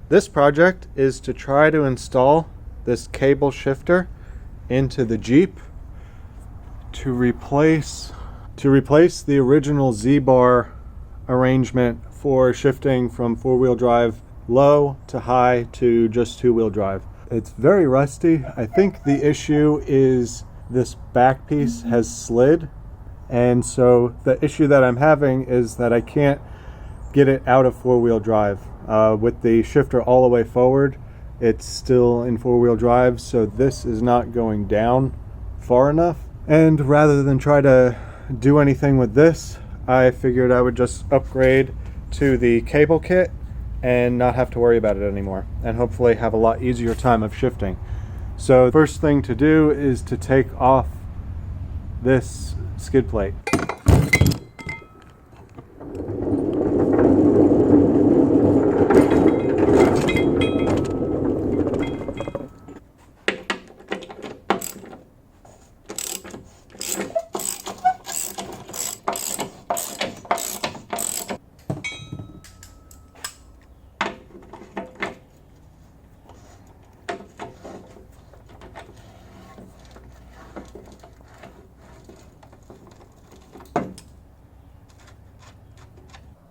This project is to try to install this cable shifter into the Jeep to replace the original Z-bar arrangement for shifting from four-wheel drive low to high to just two-wheel drive. It's very rusty. I think the issue is this back piece has slid, and so the issue that I'm having is that I can't get it out of four-wheel drive. With the shifter all the way forward, it's still in four-wheel drive, so this is not going down far enough. And rather than try to do anything with this, I figured I would just upgrade to the cable kit and not have to worry about it anymore, and hopefully have a lot easier time of shifting. So the first thing to do is to take off this skid plate.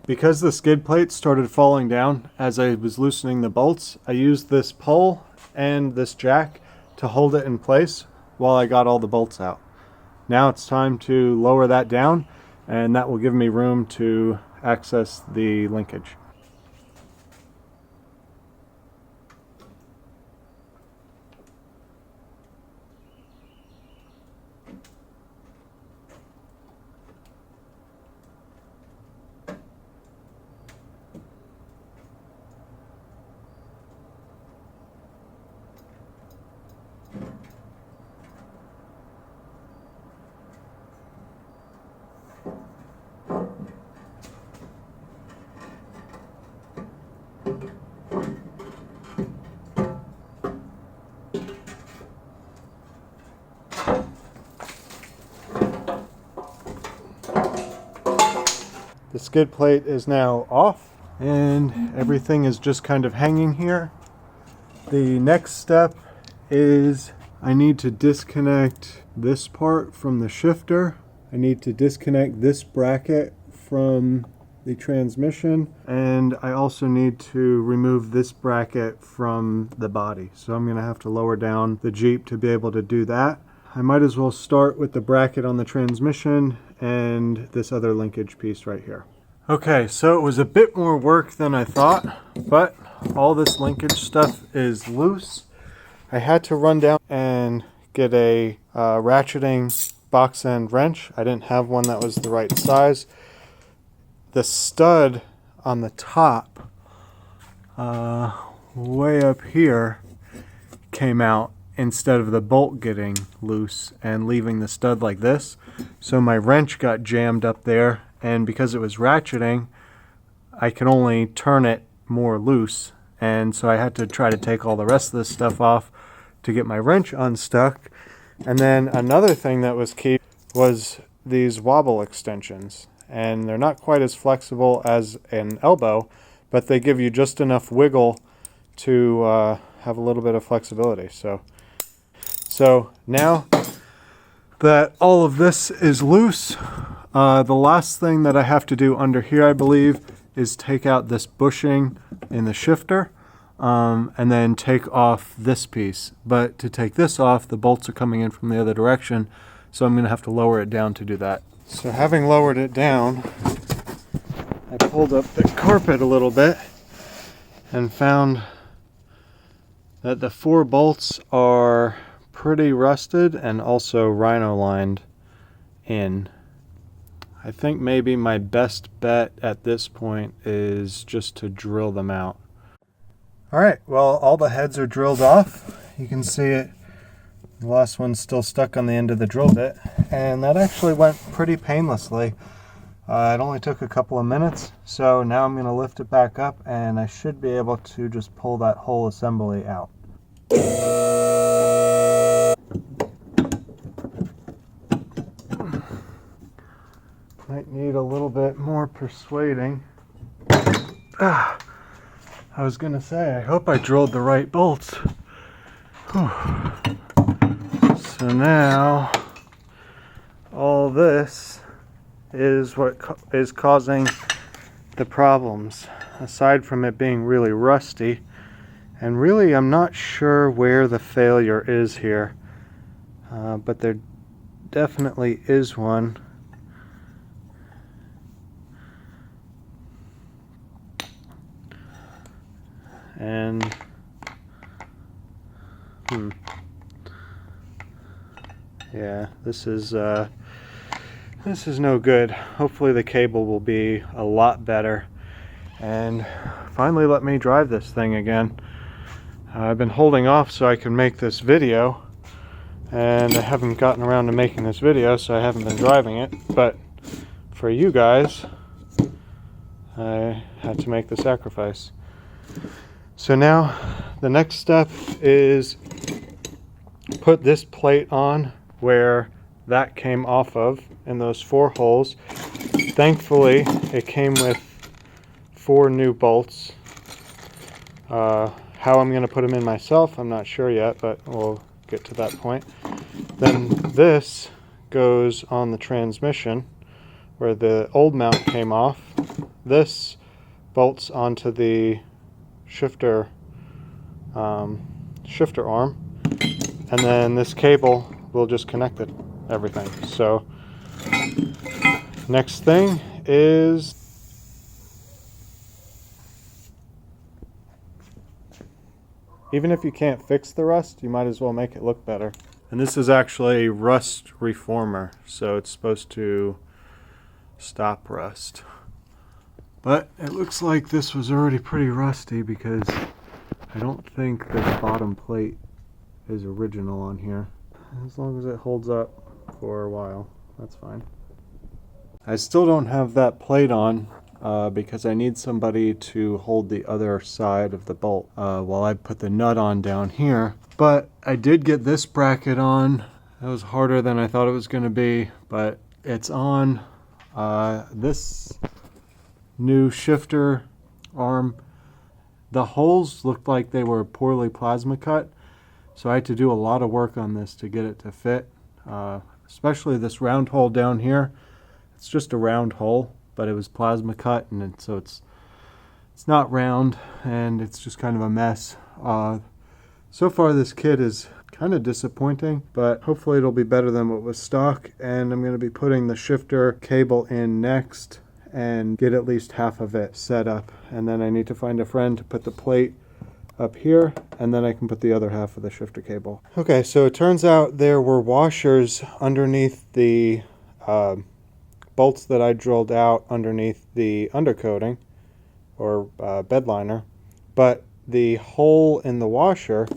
Because the skid plate started falling down as I was loosening the bolts, I used this pole and this jack to hold it in place while I got all the bolts out. Now it's time to lower that down, and that will give me room to access the linkage. The skid plate is now off and everything is just kind of hanging here. The next step is I need to disconnect this part from the shifter. I need to disconnect this bracket from the transmission, and I also need to remove this bracket from the body. So I'm going to have to lower down the Jeep to be able to do that. I might as well start with the bracket on the transmission and this other linkage piece right here. Okay, so it was a bit more work than I thought, but all this linkage stuff is loose. I had to run down and get a ratcheting box end wrench. I didn't have one that was the right size. The stud on the top, way up here, came out instead of the bolt getting loose and leaving the stud like this. So my wrench got jammed up there, and because it was ratcheting, I could only turn it more loose, and so I had to try to take all the rest of this stuff off to get my wrench unstuck. And then another thing that was key was these wobble extensions, and they're not quite as flexible as an elbow, but they give you just enough wiggle to have a little bit of flexibility. So now that all of this is loose, the last thing that I have to do under here, I believe, is take out this bushing in the shifter, and then take off this piece. But to take this off, the bolts are coming in from the other direction, so I'm going to have to lower it down to do that. So having lowered it down, I pulled up the carpet a little bit and found that the 4 bolts are pretty rusted and also rhino lined in. I think maybe my best bet at this point is just to drill them out. Alright, well, all the heads are drilled off. You can see it. The last one's still stuck on the end of the drill bit, and that actually went pretty painlessly. It only took a couple of minutes, so now I'm going to lift it back up and I should be able to just pull that whole assembly out. Might need a little bit more persuading. I was gonna say, I hope I drilled the right bolts. Whew. So now, all this is what is causing the problems, aside from it being really rusty. And really, I'm not sure where the failure is here, but there definitely is one. And yeah, this is no good. Hopefully the cable will be a lot better and finally let me drive this thing again. I've been holding off so I can make this video, and I haven't gotten around to making this video, so I haven't been driving it, but for you guys I had to make the sacrifice. So now the next step is put this plate on where that came off of in those 4 holes. Thankfully it came with 4 new bolts. How I'm going to put them in myself, I'm not sure yet, but we'll get to that point. Then this goes on the transmission where the old mount came off. This bolts onto the shifter arm, and then this cable will just connect it, everything. So next thing is even if you can't fix the rust, you might as well make it look better. And this is actually rust reformer, so it's supposed to stop rust. But it looks like this was already pretty rusty because I don't think this bottom plate is original on here. As long as it holds up for a while, that's fine. I still don't have that plate on because I need somebody to hold the other side of the bolt while I put the nut on down here. But I did get this bracket on. That was harder than I thought it was going to be, but it's on. This new shifter arm, the holes looked like they were poorly plasma cut, so I had to do a lot of work on this to get it to fit, especially this round hole down here. It's just a round hole, but it was plasma cut, and so it's not round, and it's just kind of a mess. So far this kit is kind of disappointing, but hopefully it'll be better than what was stock, and I'm going to be putting the shifter cable in next and get at least half of it set up, and then I need to find a friend to put the plate up here, and then I can put the other half of the shifter cable. Okay, so it turns out there were washers underneath the bolts that I drilled out underneath the undercoating or bed liner, but the hole in the washer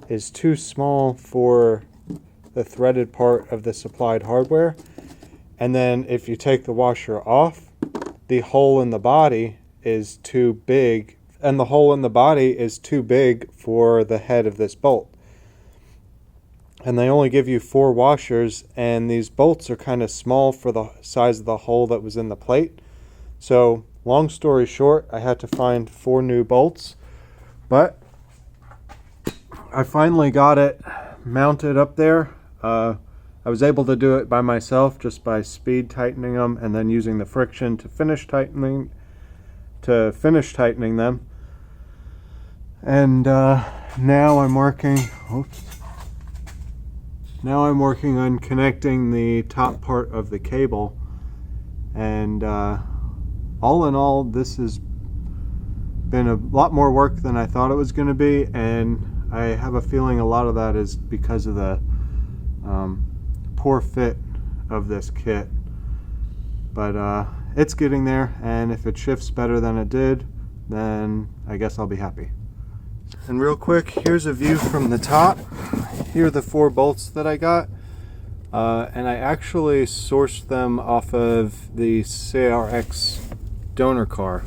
is too small for the threaded part of the supplied hardware, and then if you take the washer off, the hole in the body is too big, and the hole in the body is too big for the head of this bolt. And they only give you 4 washers, and these bolts are kind of small for the size of the hole that was in the plate. So long story short, I had to find 4 new bolts, but I finally got it mounted up there. I was able to do it by myself just by speed tightening them and then using the friction to finish tightening them. And now I'm working on connecting the top part of the cable, and all in all this has been a lot more work than I thought it was going to be, and I have a feeling a lot of that is because of the poor fit of this kit. But it's getting there, and if it shifts better than it did, then I guess I'll be happy. And real quick, here's a view from the top. Here are the 4 bolts that I got, and I actually sourced them off of the CRX donor car.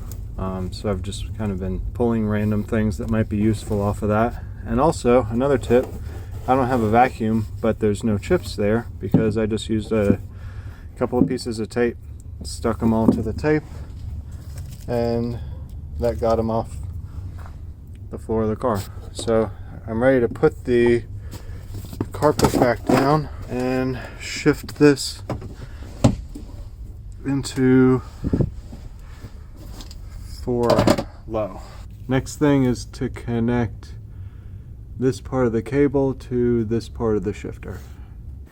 So I've just kind of been pulling random things that might be useful off of that. And also, another tip, I don't have a vacuum, but there's no chips there because I just used a couple of pieces of tape, stuck them all to the tape, and that got them off the floor of the car. So I'm ready to put the carpet back down and shift this into 4 low. Next thing is to connect this part of the cable to this part of the shifter.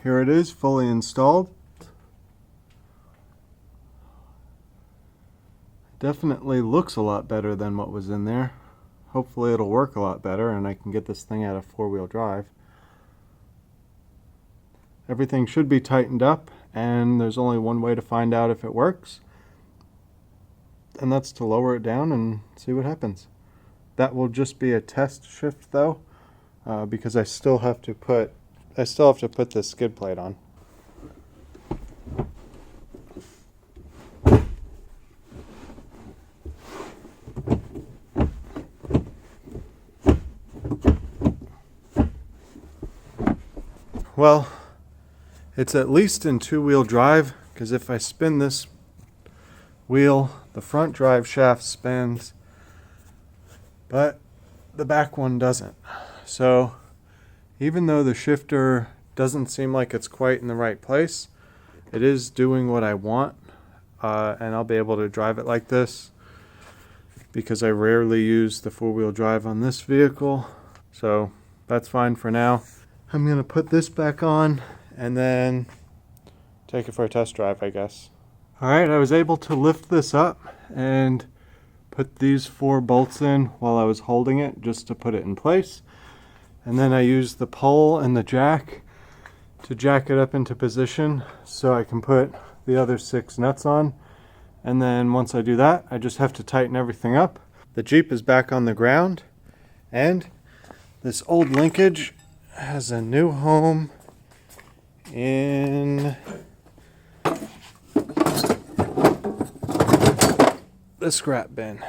Here it is, fully installed. Definitely looks a lot better than what was in there. Hopefully it'll work a lot better and I can get this thing out of 4-wheel drive. Everything should be tightened up, and there's only one way to find out if it works, and that's to lower it down and see what happens. That will just be a test shift though, because I still have to put this skid plate on. Well, it's at least in 2-wheel drive, because if I spin this wheel, the front drive shaft spins, but the back one doesn't. So even though the shifter doesn't seem like it's quite in the right place, it is doing what I want, and I'll be able to drive it like this because I rarely use the 4-wheel drive on this vehicle. So that's fine for now. I'm going to put this back on and then take it for a test drive, I guess. Alright, I was able to lift this up and put these 4 bolts in while I was holding it just to put it in place. And then I used the pole and the jack to jack it up into position so I can put the other 6 nuts on. And then once I do that, I just have to tighten everything up. The Jeep is back on the ground, and this old linkage has a new home in the scrap bin.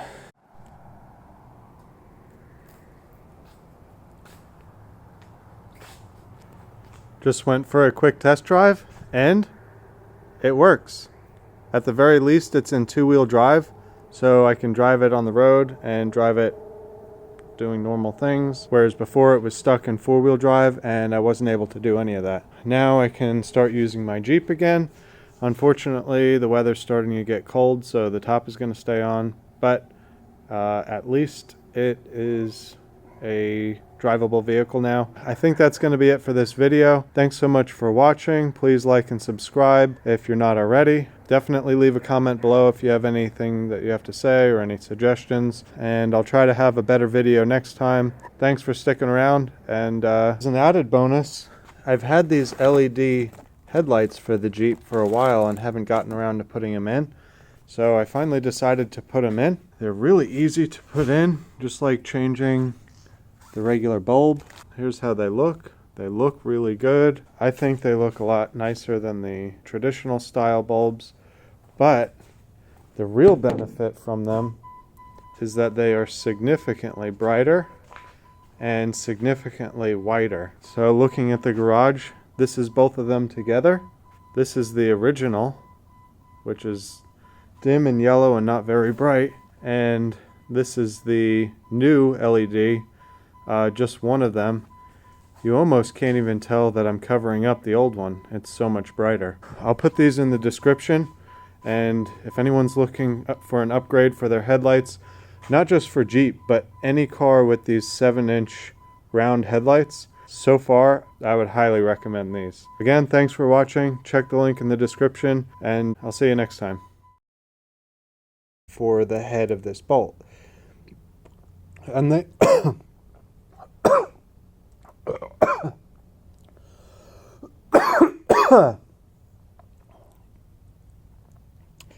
Just went for a quick test drive and it works. At the very least, it's in 2-wheel drive, so I can drive it on the road and drive it doing normal things, whereas before it was stuck in 4-wheel drive and I wasn't able to do any of that. Now I can start using my Jeep again. Unfortunately, the weather's starting to get cold, so the top is going to stay on, but at least it is a drivable vehicle now. I think that's going to be it for this video. Thanks so much for watching. Please like and subscribe if you're not already. Definitely leave a comment below if you have anything that you have to say or any suggestions, and I'll try to have a better video next time. Thanks for sticking around, and as an added bonus, I've had these LED headlights for the Jeep for a while and haven't gotten around to putting them in, so I finally decided to put them in. They're really easy to put in, just like changing the regular bulb. Here's how they look. They look really good. I think they look a lot nicer than the traditional style bulbs, but the real benefit from them is that they are significantly brighter and significantly wider. So looking at the garage, this is both of them together. This is the original, which is dim and yellow and not very bright, and this is the new LED, just one of them. You almost can't even tell that I'm covering up the old one. It's so much brighter. I'll put these in the description, and if anyone's looking for an upgrade for their headlights, not just for Jeep, but any car with these 7-inch round headlights, so far I would highly recommend these. Again, thanks for watching. Check the link in the description, and I'll see you next time. For the head of this bolt. And they